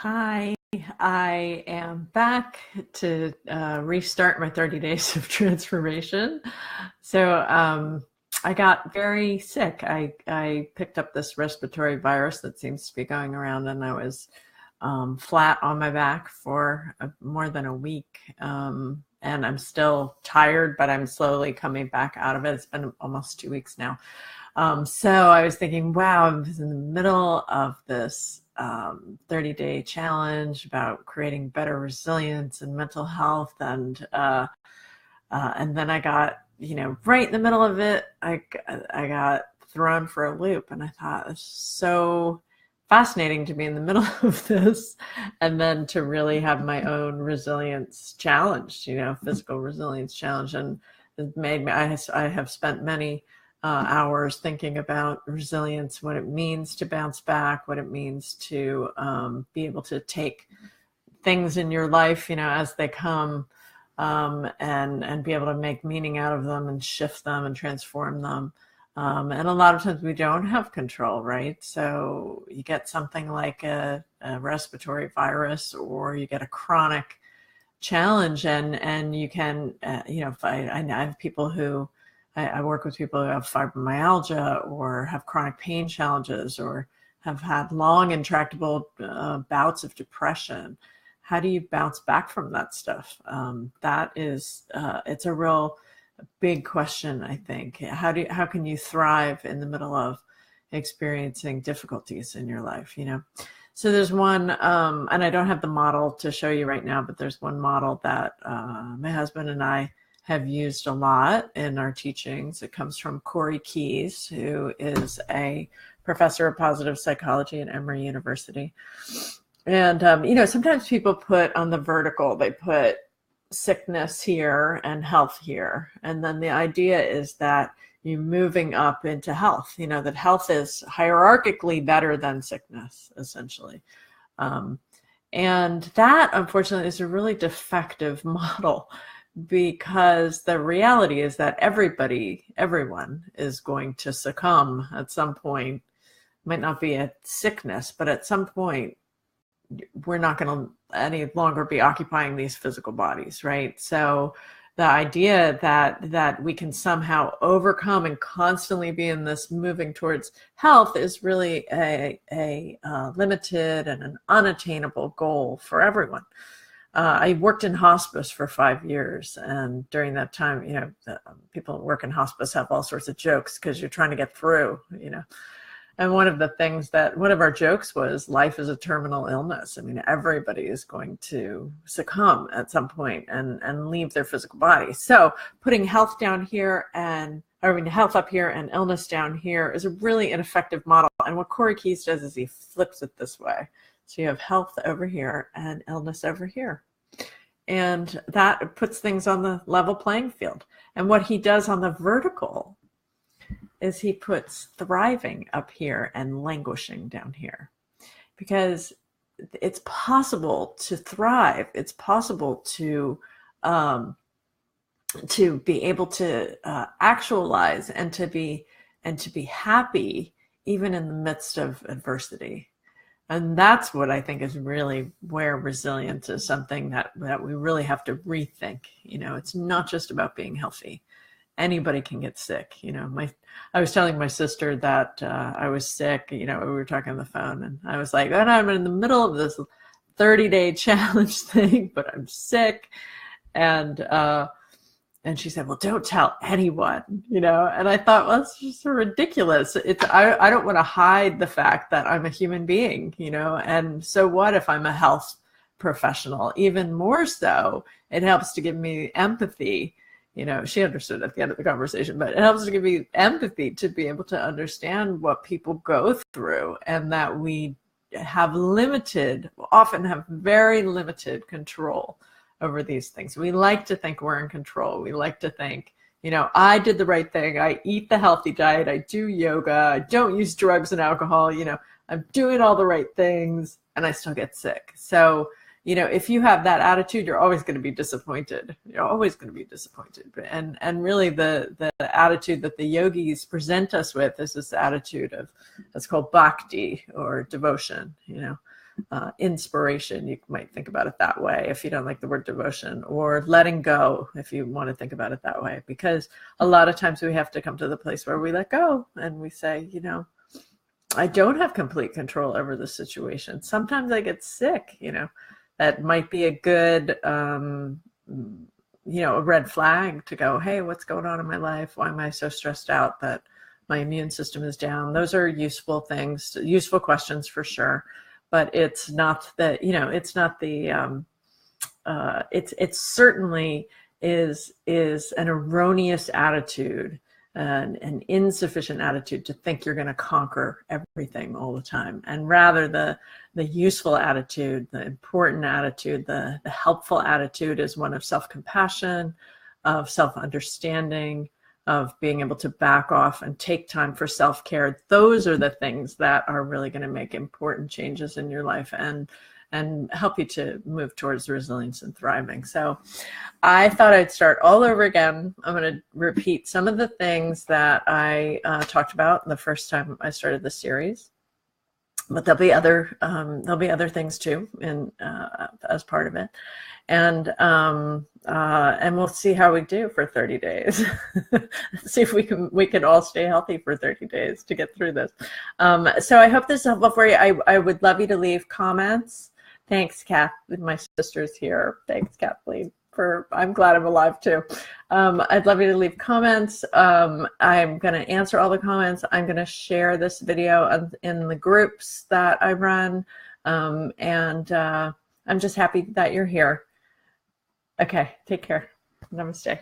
Hi, I am back to restart my 30 days of transformation. So I got very sick. I picked up this respiratory virus that seems to be going around, and I was flat on my back for more than a week. And I'm still tired, but I'm slowly coming back out of it. It's been almost 2 weeks now. So I was thinking, wow, I was in the middle of this 30-day challenge about creating better resilience and mental health. And then I got, right in the middle of it, I got thrown for a loop. And I thought, it's so fascinating to be in the middle of this and then to really have my own resilience challenge, physical resilience challenge. And it made me, I have spent many hours thinking about resilience, what it means to bounce back, what it means to be able to take things in your life, as they come, and be able to make meaning out of them and shift them and transform them. And a lot of times we don't have control, right? So you get something like a respiratory virus, or you get a chronic challenge, and you can, I have people who, I work with people who have fibromyalgia or have chronic pain challenges or have had long intractable bouts of depression. How do you bounce back from that stuff? That is, it's a real big question, I think. How can you thrive in the middle of experiencing difficulties in your life, So there's one, and I don't have the model to show you right now, but there's one model that my husband and I have used a lot in our teachings. It comes from Corey Keyes, who is a professor of positive psychology at Emory University. And, sometimes people put on the vertical, they put sickness here and health here. And then the idea is that you're moving up into health, that health is hierarchically better than sickness, essentially. And that, unfortunately, is a really defective model, because the reality is that everyone is going to succumb at some point. Might not be a sickness, but at some point, we're not going to any longer be occupying these physical bodies, right? So the idea that we can somehow overcome and constantly be in this moving towards health is really a limited and an unattainable goal for everyone. I worked in hospice for 5 years, and during that time, people who work in hospice have all sorts of jokes because you're trying to get through, And one of our jokes was, life is a terminal illness. I mean, everybody is going to succumb at some point and leave their physical body. So putting health down here health up here and illness down here is a really ineffective model. And what Corey Keyes does is he flips it this way. So you have health over here and illness over here. And that puts things on the level playing field. And what he does on the vertical is he puts thriving up here and languishing down here. Because it's possible to thrive. It's possible to be able to actualize and to be happy even in the midst of adversity. And that's what I think is really where resilience is something that we really have to rethink. It's not just about being healthy. Anybody can get sick. I was telling my sister that I was sick. We were talking on the phone, and I was like, "Oh, I'm in the middle of this 30-day challenge thing, but I'm sick." And she said, "Well, don't tell anyone," And I thought, well, it's just so ridiculous. I don't want to hide the fact that I'm a human being, and so what if I'm a health professional? Even more so, it helps to give me empathy. She understood at the end of the conversation, but it helps to give me empathy to be able to understand what people go through, and that we often have very limited control over these things. We like to think we're in control. We like to think, I did the right thing. I eat the healthy diet. I do yoga. I don't use drugs and alcohol. I'm doing all the right things, and I still get sick. So, if you have that attitude, you're always going to be disappointed. You're always going to be disappointed. And really the attitude that the yogis present us with is this attitude of, it's called bhakti, or devotion, inspiration, you might think about it that way if you don't like the word devotion, or letting go if you want to think about it that way, because a lot of times we have to come to the place where we let go and we say, you know, I don't have complete control over the situation. Sometimes I get sick, you know, that might be a good, you know, a red flag to go, hey, what's going on in my life? Why am I so stressed out that my immune system is down? Those are useful things, useful questions for sure. But it's not the, you know, it's not the, it certainly is an erroneous attitude, an insufficient attitude to think you're going to conquer everything all the time. And rather the useful attitude, the important attitude, the helpful attitude is one of self-compassion, of self-understanding, of being able to back off and take time for self-care. Those are the things that are really going to make important changes in your life and help you to move towards resilience and thriving. So I thought I'd start all over again. I'm going to repeat some of the things that I talked about the first time I started the series, but there'll be other things too, in as part of it. And we'll see how we do for 30 days. See if we can all stay healthy for 30 days to get through this. So I hope this is helpful for you. I would love you to leave comments. Thanks, Kath. My sister's here. Thanks, Kathleen. I'm glad I'm alive too. I'd love you to leave comments. I'm going to answer all the comments. I'm going to share this video in the groups that I run. And I'm just happy that you're here. Okay, take care. Namaste.